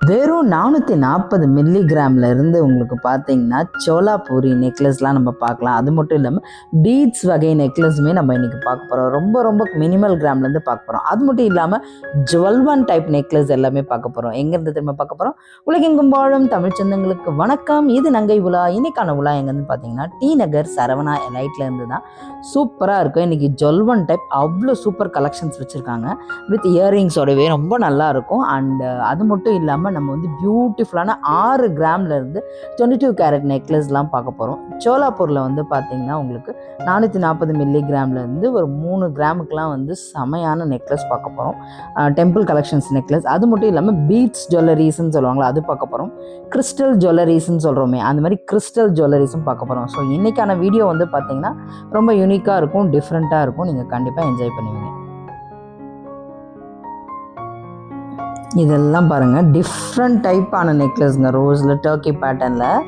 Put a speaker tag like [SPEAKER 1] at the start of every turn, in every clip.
[SPEAKER 1] வெறும் 440 மில்லிகிராமில் இருந்து உங்களுக்கு பார்த்தீங்கன்னா சோலாபூரி நெக்லஸ்லாம் நம்ம பார்க்கலாம். அது மட்டும் இல்லாமல் பீட்ஸ் வகை நெக்லஸுமே நம்ம இன்றைக்கி பார்க்க போகிறோம். ரொம்ப ரொம்ப மினிமல் கிராம்லேருந்து பார்க்க போகிறோம். அது மட்டும் இல்லாமல் ஜுவல்வன் டைப் நெக்லஸ் எல்லாமே பார்க்க போகிறோம். எங்கேருந்து திரும்ப பார்க்க போகிறோம்? உலகெங்கும் வாழும் தமிழ் சொந்தங்களுக்கு வணக்கம். இது நங்கை உலா. இன்னைக்கான உலா எங்கேருந்து பார்த்தீங்கன்னா டி நகர் சரவணா எலைட்லேருந்து தான். சூப்பராக இருக்கும். இன்றைக்கி ஜுவல்வன் டைப் அவ்வளோ சூப்பர் கலெக்ஷன்ஸ் வச்சுருக்காங்க. வித் இயரிங்ஸோடவே ரொம்ப நல்லாயிருக்கும். அண்டு அது மட்டும் இல்லாமல் நம்ம வந்து பியூட்டிஃபுல்லான 6 கிராம்லேருந்து 22 கேரட் நெக்லஸ்லாம் பார்க்க போகிறோம். சோலாப்பூரில் வந்து பார்த்திங்கன்னா உங்களுக்கு 440 மில்லிகிராம்லேருந்து ஒரு 3 கிராமுக்கெலாம் வந்து செமையான நெக்லஸ் பார்க்க போகிறோம். Temple collections necklace. அது மட்டும் இல்லாமல் பீட்ஸ் ஜுவல்லரிஸ்ன்னு சொல்லுவாங்களா, அது பார்க்க போகிறோம். கிறிஸ்டல் ஜுவல்லரிஸ்ன்னு சொல்கிறோமே, அந்த மாதிரி கிறிஸ்டல் ஜுவல்லரிஸும் பார்க்க போகிறோம். ஸோ இன்றைக்கான வீடியோ வந்து பார்த்திங்கன்னா ரொம்ப யூனிக்காக இருக்கும், டிஃப்ரெண்ட்டாக இருக்கும். நீங்கள் கண்டிப்பாக என்ஜாய் பண்ணுவீங்க. இதெல்லாம் பாருங்கள், டிஃப்ரெண்ட் டைப்பான நெக்லஸ்ங்க. ரோஸில் டர்க்கி பேட்டர்னில்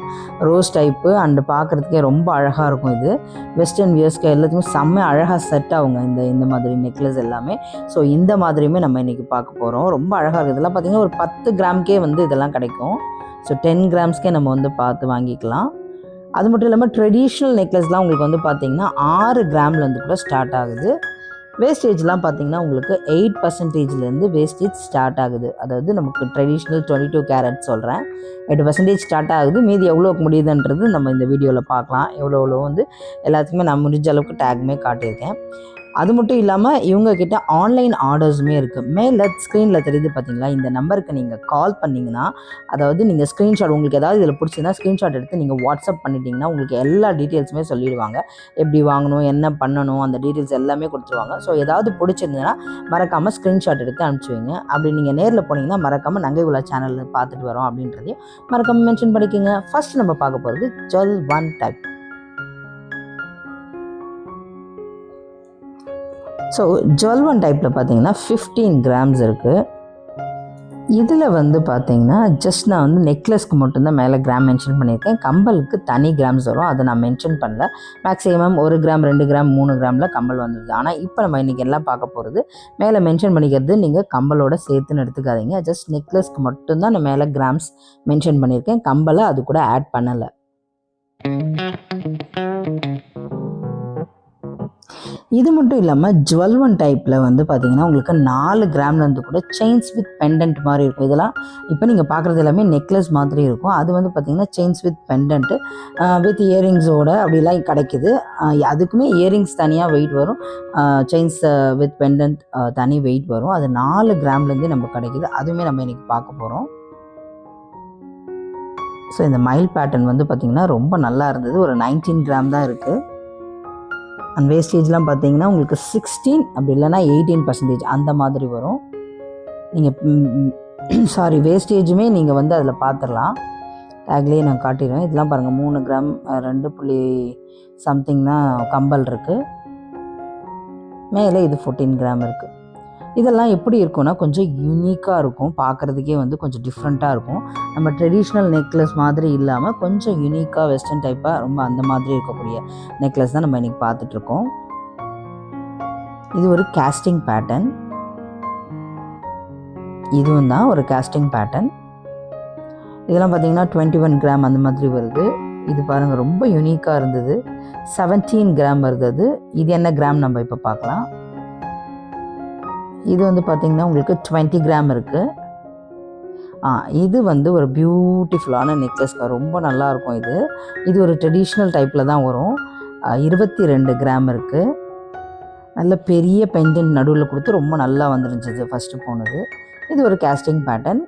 [SPEAKER 1] ரோஸ் டைப்பு அண்டு பார்க்குறதுக்கே ரொம்ப அழகாக இருக்கும். இது வெஸ்டர்ன் வியர்ஸ்க்கு எல்லாத்துக்குமே செம்ம அழகாக செட் ஆகுங்க இந்த மாதிரி நெக்லஸ் எல்லாமே. ஸோ இந்த மாதிரியுமே நம்ம இன்றைக்கி பார்க்க போகிறோம். ரொம்ப அழகாக இருக்குது. இதெல்லாம் பார்த்திங்கன்னா ஒரு 10 கிராம்க்கே வந்து இதெல்லாம் கிடைக்கும். ஸோ 10 கிராம்ஸ்க்கே நம்ம வந்து பார்த்து வாங்கிக்கலாம். அது மட்டும் இல்லாமல் ட்ரெடிஷ்னல் நெக்லஸ்லாம் உங்களுக்கு வந்து பார்த்திங்கன்னா 6 கிராம்லேருந்து கூட ஸ்டார்ட் ஆகுது. வேஸ்டேஜ்லாம் பார்த்திங்கன்னா உங்களுக்கு 8% வேஸ்டேஜ் ஸ்டார்ட் ஆகுது. அதாவது நமக்கு ட்ரெடிஷ்னல் 22 கேரட் சொல்கிறேன், 8% ஸ்டார்ட் ஆகுது. மீதி எவ்வளோக்கு முடியுதுன்றது நம்ம இந்த வீடியோவில் பார்க்கலாம். எவ்வளோ வந்து எல்லாத்துக்குமே நான் முடிஞ்ச அளவுக்கு டேக்குமே காட்டியிருக்கேன். அது மட்டும் இல்லாமல் இவங்கக்கிட்ட ஆன்லைன் ஆர்டர்ஸுமே இருக்குது. மேலே ஸ்க்ரீனில் தெரியுது பார்த்தீங்களா, இந்த நம்பருக்கு நீங்கள் கால் பண்ணிங்கன்னா, அதாவது நீங்கள் ஸ்க்ரீன்ஷாட் உங்களுக்கு ஏதாவது இதில் பிடிச்சிருந்தா ஸ்க்ரீன்ஷாட் எடுத்து நீங்கள் வாட்ஸ்அப் பண்ணிட்டீங்கன்னா உங்களுக்கு எல்லா டீட்டெயில்ஸுமே சொல்லிடுவாங்க. எப்படி வாங்கணும், என்ன பண்ணணும், அந்த டீட்டெயில்ஸ் எல்லாமே கொடுத்துருவாங்க. ஸோ ஏதாவது பிடிச்சிருந்ததுன்னா மறக்காமல் ஸ்க்ரீன்ஷாட் எடுத்து அனுப்பிச்சுவீங்க. அப்படி நீங்கள் நேரில் போனீங்கன்னா மறக்காமல் நங்கை உலா சேனலில் பார்த்துட்டு வரோம் அப்படின்றதையும் மறக்காமல் மென்ஷன் பண்ணிக்கோங்க. ஃபர்ஸ்ட் நம்ம பார்க்க போகிறது ஜுவல்வன் டைப். ஸோ ஜுவல்வன் டைப்பில் பார்த்தீங்கன்னா 15 கிராம்ஸ் இருக்குது. இதில் வந்து பார்த்தீங்கன்னா ஜஸ்ட் நான் வந்து நெக்லஸ்க்கு மட்டும்தான் மேலே கிராம் மென்ஷன் பண்ணியிருக்கேன். கம்பலுக்கு தனி கிராம்ஸ் வரும், அதை நான் மென்ஷன் பண்ணல. மேக்ஸிமம் 1 கிராம் 2 கிராம் 3 கிராமில் கம்பல் வந்துடுது. ஆனால் இப்போ நம்ம இன்றைக்கி எல்லாம் பார்க்க போகிறது மேலே மென்ஷன் பண்ணிக்கிறது நீங்கள் கம்பலோட சேர்த்துன்னு எடுத்துக்காதீங்க. ஜஸ்ட் நெக்லஸ்க்கு மட்டும்தான் நான் மேலே கிராம்ஸ் மென்ஷன் பண்ணியிருக்கேன். கம்பலை அது கூட ஆட் பண்ணலை. இது மட்டும் இல்லாமல் ஜுவல்வன் டைப்பில் வந்து பார்த்திங்கன்னா உங்களுக்கு 4 கிராம்லேருந்து கூட செயின்ஸ் வித் பெண்டன்ட் மாதிரி இருக்கும். இதெல்லாம் இப்போ நீங்கள் பார்க்குறது எல்லாமே நெக்லஸ் மாதிரி இருக்கும். அது வந்து பார்த்திங்கன்னா செயின்ஸ் வித் பெண்டன்ட்டு வித் இயரிங்ஸோட அப்படிலாம் கிடைக்கிது. அதுக்குமே இயரிங்ஸ் தனியாக வெயிட் வரும், செயின்ஸ் வித் பெண்டன்ட் தனி வெயிட் வரும். அது 4 கிராம்லேருந்தே நம்ம கிடைக்கிது. அதுவுமே நம்ம இன்றைக்கி பார்க்க போகிறோம். ஸோ இந்த மயில் பேட்டர்ன் வந்து பார்த்திங்கன்னா ரொம்ப நல்லா இருந்தது. ஒரு 19 கிராம் தான் இருக்குது. அண்ட் வேஸ்டேஜ்லாம் பார்த்தீங்கன்னா உங்களுக்கு 16 அப்படி இல்லைனா 18% அந்த மாதிரி வரும். நீங்கள் வேஸ்டேஜுமே நீங்கள் வந்து அதில் பார்த்துடலாம். டேக்லேயே நான் காட்டிடுவேன். இதெல்லாம் பாருங்கள் 3 கிராம் 2 சம்திங் தான் கம்பல் இருக்குது. மேலே இது 14 கிராம் இருக்குது. இதெல்லாம் எப்படி இருக்கும்னா கொஞ்சம் யூனிக்காக இருக்கும், பார்க்குறதுக்கே வந்து கொஞ்சம் டிஃப்ரெண்ட்டாக இருக்கும். நம்ம ட்ரெடிஷ்னல் நெக்லஸ் மாதிரி இல்லாமல் கொஞ்சம் யூனிக்காக வெஸ்டர்ன் டைப்பாக ரொம்ப அந்த மாதிரி இருக்கக்கூடிய நெக்லஸ் தான் நம்ம இன்றைக்கி பார்த்துட்ருக்கோம். இது ஒரு கேஸ்டிங் பேட்டர்ன். இதுவும் தான் ஒரு கேஸ்டிங் பேட்டர்ன். இதெல்லாம் பார்த்திங்கன்னா 21 கிராம் அந்த மாதிரி வருது. இது பாருங்கள் ரொம்ப யூனிக்காக இருந்தது. 17 கிராம் வருது. இது என்ன கிராம் நம்ம இப்போ பார்க்கலாம். இது வந்து பார்த்திங்கன்னா உங்களுக்கு 20 கிராம் இருக்குது. இது வந்து ஒரு பியூட்டிஃபுல்லான நெக்லஸ்க்கு ரொம்ப நல்லாயிருக்கும். இது ஒரு ட்ரெடிஷ்னல் டைப்பில் தான் வரும். 22 கிராம் இருக்குது. நல்ல பெரிய பெண்டன்ட் நடுவில் கொடுத்து ரொம்ப நல்லா வந்துருந்துச்சு ஃபஸ்ட்டு போனது. இது ஒரு கேஸ்டிங் பேட்டர்ன்.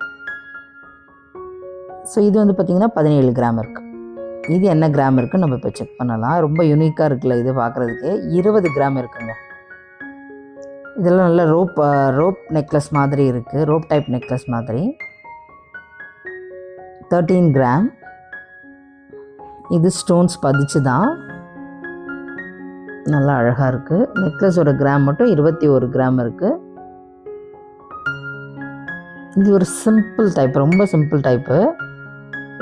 [SPEAKER 1] ஸோ இது வந்து பார்த்திங்கன்னா 17 கிராம் இருக்குது. இது என்ன கிராம் இருக்குன்னு நம்ம இப்போ செக் பண்ணலாம். ரொம்ப யூனிக்காக இருக்குல்ல இது பார்க்குறதுக்கு. 20 கிராம் இருக்குங்க. இதெல்லாம் நல்ல ரோப் நெக்லஸ் மாதிரி இருக்குது, ரோப் டைப் நெக்லஸ் மாதிரி. 13 கிராம். இது ஸ்டோன்ஸ் பதிச்சு தான், நல்லா அழகாக இருக்குது. நெக்லஸோட கிராம் மட்டும் 21 கிராம் இருக்குது. இது ஒரு சிம்பிள் டைப், ரொம்ப சிம்பிள் டைப்பு.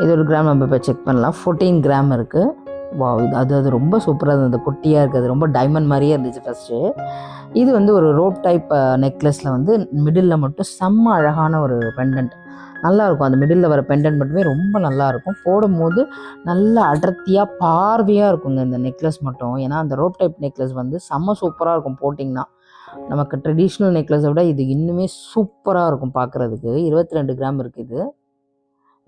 [SPEAKER 1] இது ஒரு கிராம் நம்ம இப்போ செக் பண்ணலாம். 14 கிராம் இருக்குது. வா, அது ரொம்ப சூப்பராக இருந்தது, குட்டியாக இருக்குது. ரொம்ப டைமண்ட் மாதிரியே இருந்துச்சு ஃபஸ்ட்டு. இது வந்து ஒரு ரோப் டைப் நெக்லஸில் வந்து மிடில் மட்டும் செம்ம அழகான ஒரு பெண்டன்ட். நல்லாயிருக்கும். அந்த மிடில் வர பெண்டன்ட் மட்டுமே ரொம்ப நல்லாயிருக்கும். போடும்போது நல்லா அடர்த்தியாக பார்வையாக இருக்குங்க இந்த நெக்லஸ் மட்டும். ஏன்னா அந்த ரோப் டைப் நெக்லஸ் வந்து செம்ம சூப்பராக இருக்கும் போட்டிங்கன்னா. நமக்கு ட்ரெடிஷ்னல் நெக்லஸை விட இது இன்னுமே சூப்பராக இருக்கும் பார்க்குறதுக்கு. 22 கிராம் இருக்குது.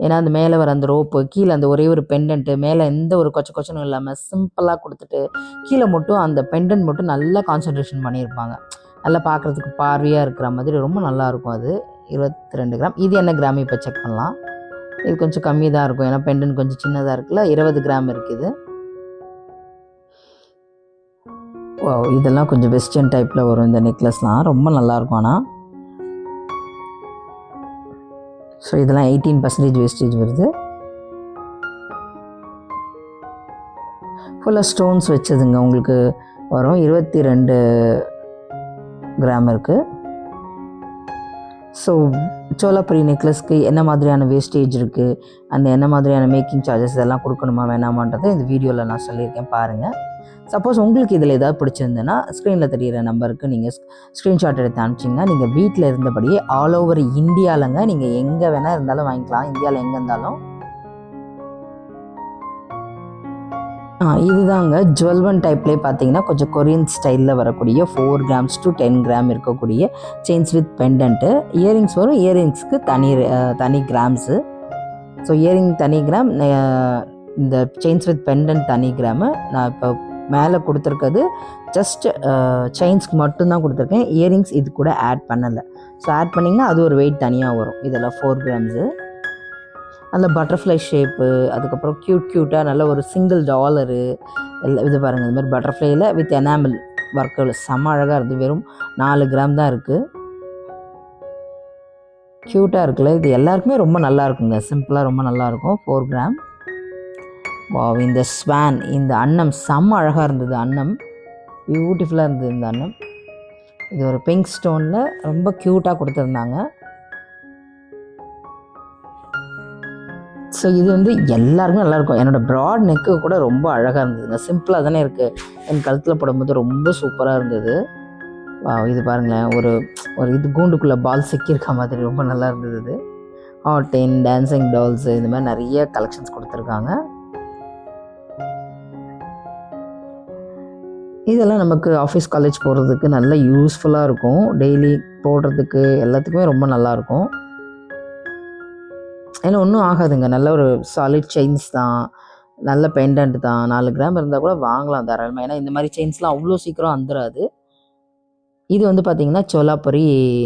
[SPEAKER 1] ஏன்னா அந்த மேலே வர அந்த ரோப்பு, கீழே அந்த ஒரே ஒரு பெண்டன்ட்டு, மேலே எந்த ஒரு கொச்ச கொச்சனும் இல்லாமல் சிம்பிளாக கொடுத்துட்டு, கீழே மட்டும் அந்த பெண்டன்ட் மட்டும் நல்லா கான்சன்ட்ரேஷன் பண்ணியிருப்பாங்க. நல்லா பார்க்குறதுக்கு பார்வையாக இருக்கிற மாதிரி ரொம்ப நல்லாயிருக்கும் அது. 22 கிராம். இது என்ன கிராம் இப்போ செக் பண்ணலாம். இது கொஞ்சம் கம்மி தான் இருக்கும். ஏன்னா பெண்டன்ட் கொஞ்சம் சின்னதாக இருக்குல்ல. 20 கிராம் இருக்குது. இதெல்லாம் கொஞ்சம் வெஸ்டர்ன் டைப்பில் வரும் இந்த நெக்லஸ்லாம். ரொம்ப நல்லாயிருக்கும் ஆனால். ஸோ இதெல்லாம் 18% வேஸ்டேஜ் வருது. ஃபுல்லாக ஸ்டோன்ஸ் வச்சதுங்க உங்களுக்கு வரும். 22 கிராம் இருக்குது. ஸோ சோலாபுரி நெக்லஸ்க்கு என்ன மாதிரியான வேஸ்டேஜ் இருக்குது, அந்த என்ன மாதிரியான மேக்கிங் சார்ஜஸ் இதெல்லாம் கொடுக்கணுமா வேணாமான்றதை இந்த வீடியோவில் நான் சொல்லியிருக்கேன் பாருங்கள். சப்போஸ் உங்களுக்கு இதில் ஏதாவது பிடிச்சிருந்ததுன்னா ஸ்க்ரீனில் தெரிகிற நம்பருக்கு நீங்கள் ஸ்க்ரீன்ஷாட் எடுத்து அனுப்பிச்சிங்கன்னா நீங்கள் வீட்டில் இருந்தபடியே ஆல் ஓவர் இந்தியாவிலங்க நீங்கள் எங்கே வேணால் இருந்தாலும் வாங்கிக்கலாம். இந்தியாவில் எங்கே இருந்தாலும். இதுதாங்க ஜுவல்வன் டைப்லேயே பார்த்தீங்கன்னா கொஞ்சம் கொரியன் ஸ்டைலில் வரக்கூடிய 4 கிராம்ஸ் to 10 கிராம் இருக்கக்கூடிய செயின்ஸ் வித் பெண்டன்ட்டு. இயரிங்ஸ் வரும். இயரிங்ஸ்க்கு தனி கிராம்ஸு. ஸோ இயரிங் தனி கிராம், இந்த செயின்ஸ் வித் பெண்டன்ட் தனி கிராமு. நான் இப்போ மேலே கொடுத்துருக்கிறது ஜஸ்ட் செயின்ஸ்க்கு மட்டும்தான் கொடுத்துருக்கேன். இயரிங்ஸ் இது கூட ஆட் பண்ணலை. ஸோ ஆட் பண்ணிங்கன்னா அது ஒரு வெயிட் தனியாக வரும். இதெல்லாம் 4 கிராம்ஸு. நல்ல பட்டர்ஃப்ளை ஷேப்பு, அதுக்கப்புறம் க்யூட்டாக நல்ல ஒரு சிங்கிள் டாலரு எல்லாம் இது பாருங்கள். இந்த மாதிரி பட்டர்ஃப்ளையில் வித் எனாமல் ஒர்க்கு செம்ம அழகாக இருக்குது. வெறும் 4 கிராம் தான் இருக்குது. க்யூட்டாக இருக்குல்ல. இது எல்லாருக்குமே ரொம்ப நல்லா இருக்குங்க. சிம்பிளாக ரொம்ப நல்லாயிருக்கும். 4 கிராம். இந்த ஸ்வான், இந்த அன்னம் செம்ம அழகாக இருந்தது. அன்னம் பியூட்டிஃபுல்லாக இருந்தது இந்த அன்னம். இது ஒரு பிங்க் ஸ்டோனில் ரொம்ப க்யூட்டாக கொடுத்துருந்தாங்க. ஸோ இது வந்து எல்லாருமே நல்லாயிருக்கும். என்னோடய ப்ராட் நெக்கு கூட ரொம்ப அழகாக இருந்ததுங்க. சிம்பிளாக தானே இருக்குது. என் கழுத்தில் போடும்போது ரொம்ப சூப்பராக இருந்தது. இது பாருங்களேன், ஒரு இது கூண்டுக்குள்ளே பால் சிக்கியிருக்க மாதிரி ரொம்ப நல்லா இருந்தது. இது ஹாட் 10 டான்சிங் டால்ஸு இந்த மாதிரி நிறைய கலெக்ஷன்ஸ் கொடுத்துருக்காங்க. இதெல்லாம் நமக்கு ஆஃபீஸ் காலேஜ் போகிறதுக்கு நல்ல யூஸ்ஃபுல்லாக இருக்கும். டெய்லி போடுறதுக்கு எல்லாத்துக்குமே ரொம்ப நல்லாயிருக்கும். ஏன்னா ஒன்றும் ஆகாதுங்க. நல்ல ஒரு சாலிட் செயின்ஸ் தான், நல்ல பெண்டன்ட் தான். 4 கிராம் இருந்தால் கூட வாங்கலாம் தாராளமாக. ஏன்னா இந்த மாதிரி செயின்ஸ்லாம் அவ்வளோ சீக்கிரம் வந்துடாது. இது வந்து பார்த்திங்கன்னா சோலாபுரி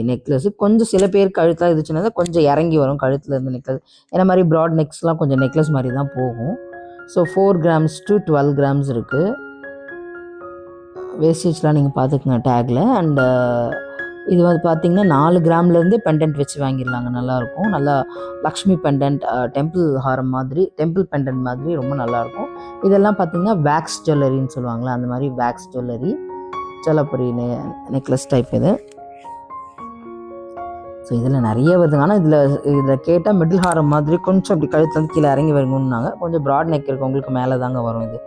[SPEAKER 1] நெக்லஸ். கொஞ்சம் சில பேர் கழுத்தில் இது சின்னதாக கொஞ்சம் இறங்கி வரும் கழுத்தில் இருந்து நெக்லஸ். ஏன்னா மாதிரி ப்ராட் நெக்ஸ்லாம் கொஞ்சம் நெக்லஸ் மாதிரி தான் போகும். ஸோ 4 கிராம்ஸ் to 12 கிராம்ஸ் இருக்குது. வேஸ்டேஜ்லாம் நீங்கள் பார்த்துக்குங்க டேக்கில். அண்டு இது வந்து பார்த்திங்கன்னா 4 கிராம்லேருந்தே பெண்டன்ட் வச்சு வாங்கிடலாங்க. நல்லாயிருக்கும். நல்லா லக்ஷ்மி பெண்டன்ட், டெம்பிள் ஹாரம் மாதிரி, டெம்பிள் பெண்டன்ட் மாதிரி ரொம்ப நல்லாயிருக்கும். இதெல்லாம் பார்த்திங்கன்னா வேக்ஸ் ஜுவல்லரின்னு சொல்லுவாங்களே, அந்த மாதிரி wax jewellery Solapuri necklace type இது. ஸோ இதில் நிறைய வருதுங்க. ஆனால் இதில் கேட்டால் மிடில் ஹாரம் மாதிரி கொஞ்சம் அப்படி கழுத்து கீழே இறங்கி வருங்கன்னாங்க. கொஞ்சம் ப்ராட் நெக் இருக்குது, உங்களுக்கு மேலே தாங்க வரும் இது.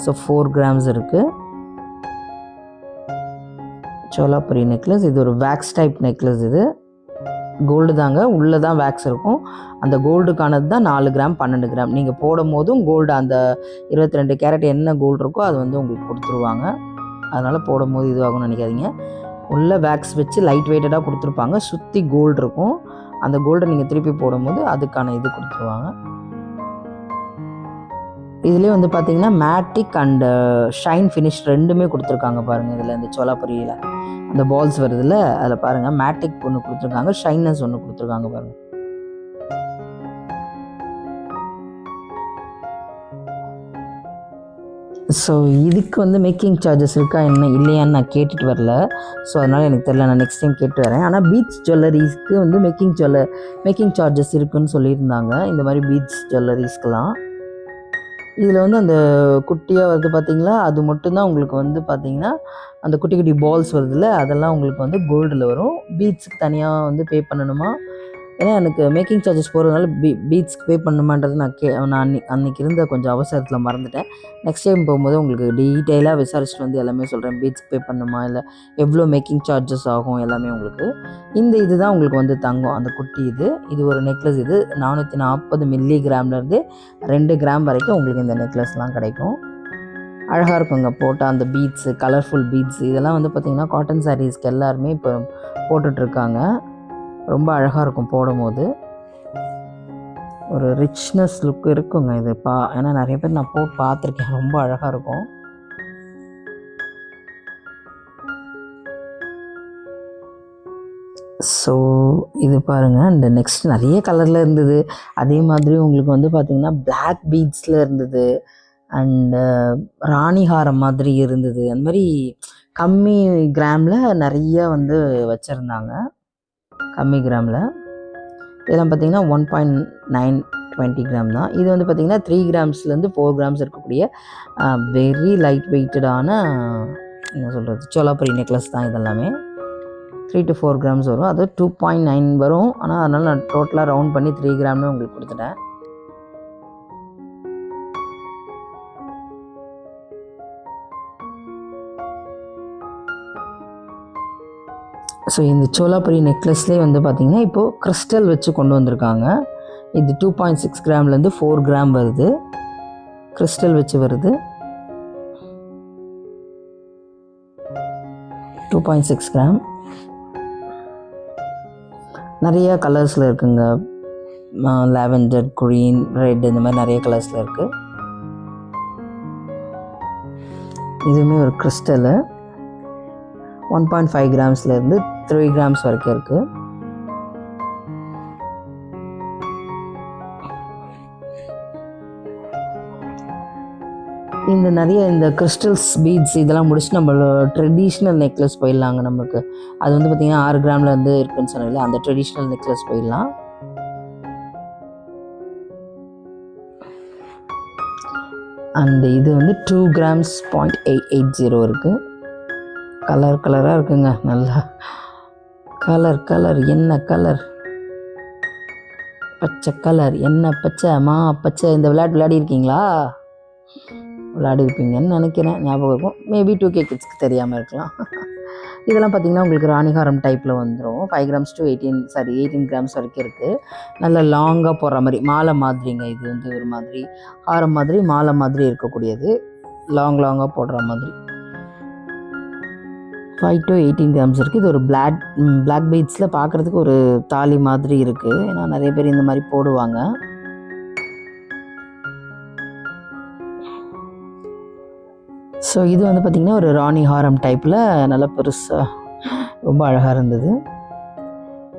[SPEAKER 1] ஸோ 4 கிராம்ஸ் இருக்குது சோலாபுரி நெக்லஸ். இது ஒரு வேக்ஸ் டைப் நெக்லஸ். இது கோல்டு தாங்க, உள்ளே தான் வேக்ஸ் இருக்கும். அந்த கோல்டுக்கானது தான் 4 கிராம் 12 கிராம். நீங்கள் போடும் போதும் கோல்டு அந்த 22 கேரட் என்ன கோல்டு இருக்கோ அது வந்து உங்களுக்கு கொடுத்துருவாங்க. அதனால் போடும்போது இதுவாகும்னு நினைக்காதீங்க. உள்ளே வேக்ஸ் வச்சு லைட் வெயிட்டடாக கொடுத்துருப்பாங்க. சுற்றி கோல்டு இருக்கும். அந்த கோல்டை நீங்கள் திருப்பி போடும்போது அதுக்கான இது கொடுத்துருவாங்க. இதுலேயே வந்து பார்த்தீங்கன்னா மேட்டிக் அண்டு ஷைன் ஃபினிஷ் ரெண்டுமே கொடுத்துருக்காங்க பாருங்கள். இதில் இந்த சோலாபுரியில் அந்த பால்ஸ் வருதுல்ல, அதில் பாருங்கள் மேட்டிக் ஒன்று கொடுத்துருக்காங்க, ஷைனஸ் ஒன்று கொடுத்துருக்காங்க பாருங்கள். ஸோ இதுக்கு வந்து மேக்கிங் சார்ஜஸ் இருக்கா என்ன இல்லையான்னு நான் கேட்டுட்டு வரல. ஸோ அதனால் எனக்கு தெரியல, நான் நெக்ஸ்ட் டைம் கேட்டு வரேன். ஆனால் பீட்ஸ் ஜுவல்லரிஸ்க்கு வந்து மேக்கிங் சார்ஜஸ் இருக்குதுன்னு சொல்லியிருந்தாங்க. இந்த மாதிரி பீட்ஸ் ஜுவல்லரிஸ்க்கெலாம் இதில் வந்து அந்த குட்டியாக வருது பார்த்தீங்களா, அது மட்டும்தான் உங்களுக்கு வந்து பார்த்தீங்கன்னா அந்த குட்டி குட்டி பால்ஸ் வருதுல்ல, அதெல்லாம் உங்களுக்கு வந்து கோல்டில் வரும். பீட்ஸுக்கு தனியாக வந்து பே பண்ணணுமா, ஏன்னா எனக்கு மேக்கிங் சார்ஜஸ் போகிறதுனால பீட்ஸ்க்கு பே பண்ணுமான்றது நான் அன்றைக்கி இருந்த கொஞ்சம் அவசரத்தில் மறந்துட்டேன். நெக்ஸ்ட் டைம் போகும்போது உங்களுக்கு டீட்டெயிலாக விசாரிச்சுட்டு வந்து எல்லாமே சொல்கிறேன். பீட்ஸ்க்கு பே பண்ணணுமா, இல்லை எவ்வளோ மேக்கிங் சார்ஜஸ் ஆகும், எல்லாமே உங்களுக்கு. இந்த இது தான் உங்களுக்கு வந்து தங்கம், அந்த குட்டி இது ஒரு நெக்லஸ். இது 440 மில்லிகிராம்லேருந்து 2 கிராம் வரைக்கும் உங்களுக்கு இந்த நெக்லஸ்லாம் கிடைக்கும். அழகாக இருக்குங்க போட்டால் அந்த பீட்ஸு, கலர்ஃபுல் பீட்ஸு இதெல்லாம் வந்து பார்த்திங்கன்னா காட்டன் சாரீஸ்க்கு எல்லாருமே இப்போ போட்டுட்ருக்காங்க. ரொம்ப அழகாக இருக்கும் போடும்போது. ஒரு ரிச்னஸ் லுக் இருக்குங்க இது. ஏன்னா நிறைய பேர் நான் போட்டு பார்த்துருக்கேன், ரொம்ப அழகாக இருக்கும். ஸோ இது பாருங்கள். இந்த நெக்ஸ்ட் நிறைய கலரில் இருந்தது. அதே மாதிரி உங்களுக்கு வந்து பார்த்திங்கன்னா பிளாக் பீட்ஸில் இருந்தது, அண்டு ராணிஹாரம் மாதிரி இருந்தது. அந்த மாதிரி கம்மி கிராமில் நிறைய வந்து வச்சுருந்தாங்க. கம்மி கிராமில் இதெல்லாம் பார்த்திங்கன்னா 1.920 கிராம் தான். இது வந்து பார்த்திங்கன்னா 3 கிராம்ஸ்லேருந்து 4 கிராம்ஸ் இருக்கக்கூடிய வெரி லைட் வெயிட்டடான என்ன சொல்கிறது சோலாபுரி நெக்லஸ் தான். இதெல்லாமே 3 to 4 கிராம்ஸ் வரும். அது 2.9 வரும். ஆனால் அதனால் நான் டோட்டலாக ரவுண்ட் பண்ணி 3 கிராம்னு உங்களுக்கு கொடுத்துட்டேன். ஸோ இந்த சோலாபுரி நெக்லஸ்லேயே வந்து பார்த்திங்கன்னா இப்போது கிறிஸ்டல் வச்சு கொண்டு வந்திருக்காங்க. இது 2.6 கிராம்லேருந்து 4 கிராம் வருது. கிறிஸ்டல் வச்சு வருது. 2.6 கிராம். நிறைய கலர்ஸில் இருக்குங்க. லாவெண்டர், க்ரீன், ரெட் இந்த மாதிரி நிறைய கலர்ஸில் இருக்குது. இதுவுமே ஒரு கிறிஸ்டலு 1.5 கிராம்ஸ்லேருந்து 3 கிராம்ஸ் வரைக்கும் இருக்குது. இந்த நிறைய இந்த கிறிஸ்டல்ஸ் பீட்ஸ் இதெல்லாம் முடிச்சு நம்ம ட்ரெடிஷ்னல் நெக்லஸ் போயிடலாங்க. நமக்கு அது வந்து பார்த்திங்கன்னா 6 கிராம்லேருந்து இருக்குன்னு சொன்னால அந்த ட்ரெடிஷ்னல் நெக்லஸ் போயிடலாம். அண்ட் இது வந்து 2 கிராம்ஸ் 0.880 இருக்குது. கலராக இருக்குங்க. நல்லா கலர் என்ன கலர், பச்சை கலர், என்ன பச்சை, பச்சை. இந்த விளையாடி இருக்கீங்களா? விளையாடிருப்பீங்கன்னு நினைக்கிறேன், ஞாபகம் இருக்கும். மேபி 2K கிட்ஸ்க்கு தெரியாமல் இருக்கலாம். இதெல்லாம் பார்த்திங்கன்னா உங்களுக்கு ராணிஹாரம் டைப்பில் வந்துடும். 5 கிராம்ஸ் to 18 கிராம்ஸ் வரைக்கும் இருக்குது. நல்லா லாங்காக போடுற மாதிரி மாலை மாதிரிங்க. இது வந்து ஒரு மாதிரி ஹாரம் மாதிரி மாலை மாதிரி இருக்கக்கூடியது, லாங்காக போடுற மாதிரி. 5 to 18 கிராம்ஸ் இருக்குது. இது ஒரு பிளாக் பீட்ஸில் பார்க்குறதுக்கு ஒரு தாலி மாதிரி இருக்குது. ஏன்னா நிறைய பேர் இந்த மாதிரி போடுவாங்க. ஸோ இது வந்து பார்த்திங்கன்னா ஒரு ராணிஹாரம் டைப்பில் நல்லா பெருசாக ரொம்ப அழகாக இருந்தது.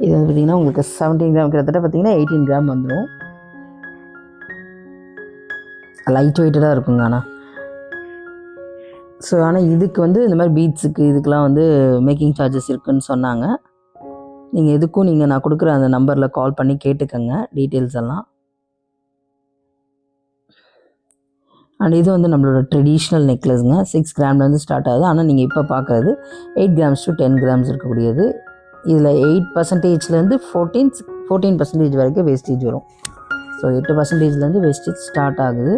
[SPEAKER 1] இது வந்து பார்த்திங்கன்னா உங்களுக்கு 17 கிராம், கிட்டத்தட்ட பார்த்திங்கன்னா 18 கிராம் வந்துடும். லைட் வெயிட்டடாக இருக்குங்க. ஆனால் இதுக்கு வந்து இந்த மாதிரி பீட்ஸுக்கு இதுக்கெலாம் வந்து மேக்கிங் சார்ஜஸ் இருக்குதுன்னு சொன்னாங்க. நீங்கள் நான் கொடுக்குற அந்த நம்பரில் கால் பண்ணி கேட்டுக்கோங்க டீட்டெயில்ஸ் எல்லாம். அண்ட் இது வந்து நம்மளோட ட்ரெடிஷ்னல் நெக்லஸ்ங்க. 6 கிராம்லேருந்து ஸ்டார்ட் ஆகுது. ஆனால் நீங்கள் இப்போ பார்க்குறது 8 கிராம்ஸ் to 10 கிராம்ஸ் இருக்கக்கூடியது. இதில் 8%லேருந்து 14% வரைக்கும் வேஸ்டேஜ் வரும். ஸோ 8%லேருந்து வேஸ்டேஜ் ஸ்டார்ட் ஆகுது.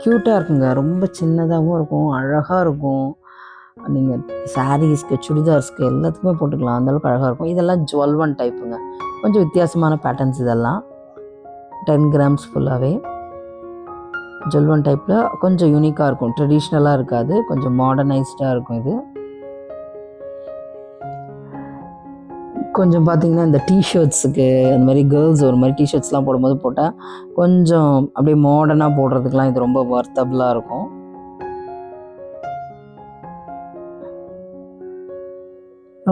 [SPEAKER 1] க்யூட்டாக இருக்குங்க. ரொம்ப சின்னதாகவும் இருக்கும், அழகாக இருக்கும். நீங்கள் சாரீஸ்க்கு, சுடிதார்ஸ்க்கு எல்லாத்துக்குமே போட்டுக்கலாம். அந்தளவுக்கு அழகாக இருக்கும். இதெல்லாம் ஜுவல்வன் டைப்புங்க. கொஞ்சம் வித்தியாசமான பேட்டர்ன்ஸ். இதெல்லாம் 10 கிராம்ஸ் ஃபுல்லாகவே ஜுவல்வன் டைப்பில் கொஞ்சம் யூனிக்காக இருக்கும். ட்ரெடிஷ்னலாக இருக்காது, கொஞ்சம் மாடர்னைஸ்டாக இருக்கும். இது கொஞ்சம் பார்த்திங்கன்னா இந்த டிஷர்ட்ஸுக்கு அந்த மாதிரி கேர்ள்ஸ் ஒரு மாதிரி டிஷர்ட்ஸ்லாம் போடும்போது போட்டால் கொஞ்சம் அப்படியே மாடர்னாக போடுறதுக்கெலாம் இது ரொம்ப வர்த்தபுளாக இருக்கும்.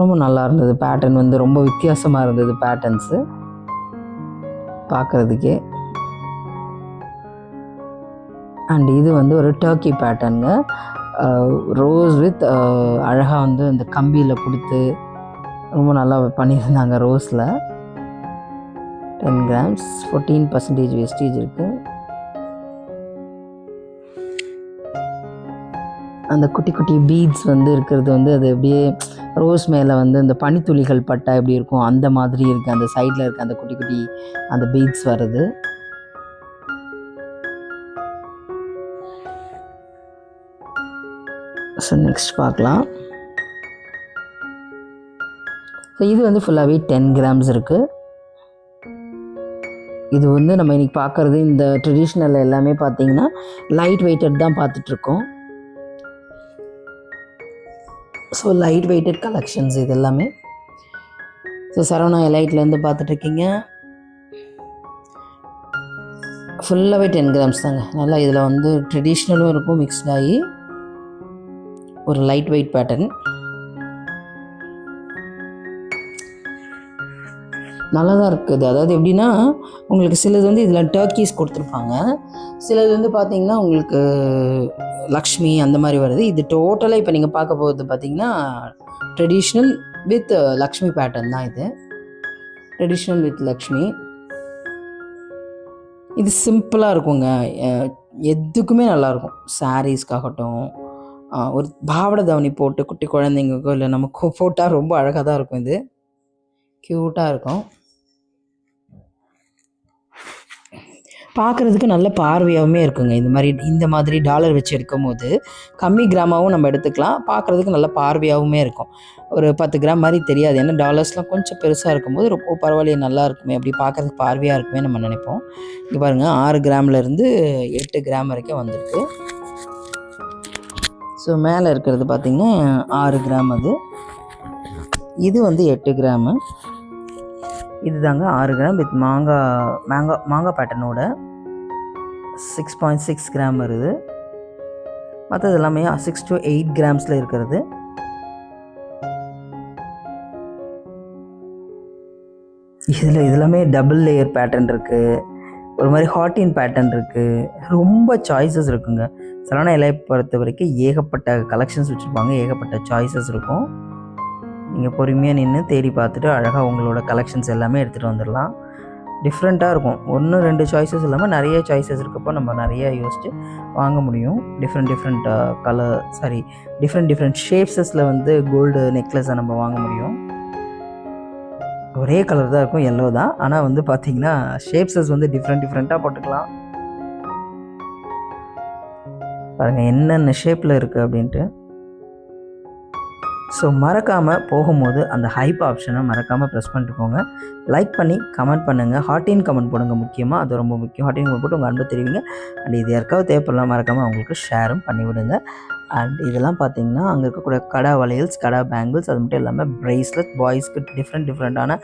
[SPEAKER 1] ரொம்ப நல்லா இருந்தது. பேட்டர்ன் வந்து ரொம்ப வித்தியாசமாக இருந்தது பேட்டர்ன்ஸு பார்க்குறதுக்கே. அண்ட் இது வந்து ஒரு டர்க்கி பேட்டர்னுங்க. ரோஸ் வித் அழகாக வந்து இந்த கம்பியில் கொடுத்து ரொம்ப நல்லா பண்ணியிருந்தாங்க. ரோஸில் 10 கிராம்ஸ் 14% வேஸ்டேஜ் இருக்குது. அந்த குட்டி குட்டி பீட்ஸ் வந்து இருக்கிறது வந்து அது அப்படியே ரோஸ் மேலே வந்து அந்த பனித்துளிகள் பட்டா எப்படி இருக்கும் அந்த மாதிரி இருக்குது. அந்த சைடில் இருக்க அந்த குட்டி குட்டி அந்த பீட்ஸ் வருது. ஸோ நெக்ஸ்ட் பார்க்கலாம். ஸோ இது வந்து ஃபுல்லாகவே 10 கிராம்ஸ் இருக்குது. இது வந்து நம்ம இன்றைக்கி பார்க்குறது இந்த ட்ரெடிஷ்னல் எல்லாமே பார்த்திங்கன்னா லைட் வெயிட்டட் தான் பார்த்துட்ருக்கோம். ஸோ லைட் வெயிட்டட் கலெக்ஷன்ஸ் இது எல்லாமே. ஸோ சரவணா எலைட்லேருந்து பார்த்துட்ருக்கீங்க. ஃபுல்லாகவே 10 கிராம்ஸ் தாங்க. நல்லா இதில் வந்து ட்ரெடிஷ்னலும் இருக்கும் மிக்ஸ்டாகி ஒரு லைட் வெயிட் பேட்டர்ன். நல்லா தான் இருக்குது. அதாவது எப்படின்னா உங்களுக்கு சிலது வந்து இதில் டர்க்கீஸ் கொடுத்துருப்பாங்க, சிலது வந்து பார்த்திங்கன்னா உங்களுக்கு லக்ஷ்மி அந்த மாதிரி வருது. இது டோட்டலாக இப்போ நீங்கள் பார்க்க போகிறது பார்த்திங்கன்னா ட்ரெடிஷ்னல் வித் லக்ஷ்மி பேட்டர்ன் தான். இது ட்ரெடிஷ்னல் வித் லக்ஷ்மி. இது சிம்பிளாக இருக்குங்க, எதுக்குமே நல்லாயிருக்கும். சாரீஸ்க்காகட்டும், ஒரு பாவடை தாவணி போட்டு குட்டி குழந்தைங்களுக்கோ இல்லை நமக்கு போட்டால் ரொம்ப அழகாக தான் இருக்கும். இது க்யூட்டாக இருக்கும், பார்க்குறதுக்கு நல்ல பார்வையாகவுமே இருக்குங்க. இந்த மாதிரி டாலர் வச்சு எடுக்கும் போது கம்மி கிராமாவும் நம்ம எடுத்துக்கலாம், பார்க்குறதுக்கு நல்ல பார்வையாகவுமே இருக்கும். ஒரு 10 கிராம் மாதிரி தெரியாது, ஏன்னா டாலர்ஸ்லாம் கொஞ்சம் பெருசாக இருக்கும்போது ரொம்ப பரவாயில்லையே நல்லா இருக்குமே, அப்படி பார்க்குறதுக்கு பார்வையாக இருக்குமே நம்ம நினைப்போம். இங்கே பாருங்கள் 6 கிராம்லேருந்து 8 கிராம் வரைக்கும் வந்திருக்கு. ஸோ மேலே இருக்கிறது பார்த்திங்கன்னா 6 கிராம். இது வந்து 8 கிராமு. இது தாங்க 6 கிராம் வித் மாங்காய் பேட்டர்னோட 6.6 கிராம் வருது. மற்றது எல்லாமே 6 to 8 கிராம்ஸில் இருக்கிறது. இதில் இதெல்லாமே டபுள் லேயர் பேட்டர்ன் இருக்குது, ஒரு மாதிரி ஹாட்டின் பேட்டர்ன் இருக்குது, ரொம்ப சாய்ஸஸ் இருக்குங்க. சரவணா எலையை பொறுத்த வரைக்கும் ஏகப்பட்ட கலெக்ஷன்ஸ் வச்சுருப்பாங்க, ஏகப்பட்ட சாய்ஸஸ் இருக்கும். நீங்கள் பொறுமையாக நின்று தேடி பார்த்துட்டு அழகாக உங்களோட கலெக்ஷன்ஸ் எல்லாமே எடுத்துகிட்டு வந்துடலாம். டிஃப்ரெண்ட்டாக இருக்கும், 1-2 சாய்ஸஸ் இல்லாமல் நிறைய சாய்ஸஸ் இருக்கப்போ நம்ம நிறைய யோசித்து வாங்க முடியும். டிஃப்ரெண்ட் ஷேப்ஸஸில் வந்து கோல்டு நெக்லஸை நம்ம வாங்க முடியும். ஒரே கலர் தான் இருக்கும், எல்லோ தான், ஆனால் வந்து பார்த்திங்கன்னா ஷேப்ஸஸ் வந்து டிஃப்ரெண்ட்டாக போட்டுக்கலாம். பாருங்கள் என்னென்ன ஷேப்பில் இருக்குது அப்படின்ட்டு. ஸோ மறக்காமல் போகும்போது அந்த ஹைப் ஆப்ஷனை மறக்காமல் ப்ரெஸ் பண்ணிட்டு போங்க. லைக் பண்ணி கமெண்ட் பண்ணுங்கள், ஹாட்டின் கமெண்ட் போடுங்க, முக்கியமாக அது ரொம்ப முக்கியம். ஹாட்டின் கமெண்ட் போட்டு உங்கள் அன்பை தெரிவிங்க. அண்ட் இது யாருக்காவது தேவைப்படலாம் மறக்காமல் அவங்களுக்கு ஷேரும் பண்ணிவிடுங்க. அண்ட் இதெல்லாம் பார்த்திங்கன்னா அங்கே இருக்கக்கூடிய கடா வளையல்ஸ், கடா பேங்கிள்ஸ், அது மட்டும் இல்லாமல் ப்ரேஸ்லெட், பாய்ஸ்க்கு டிஃப்ரெண்ட்டான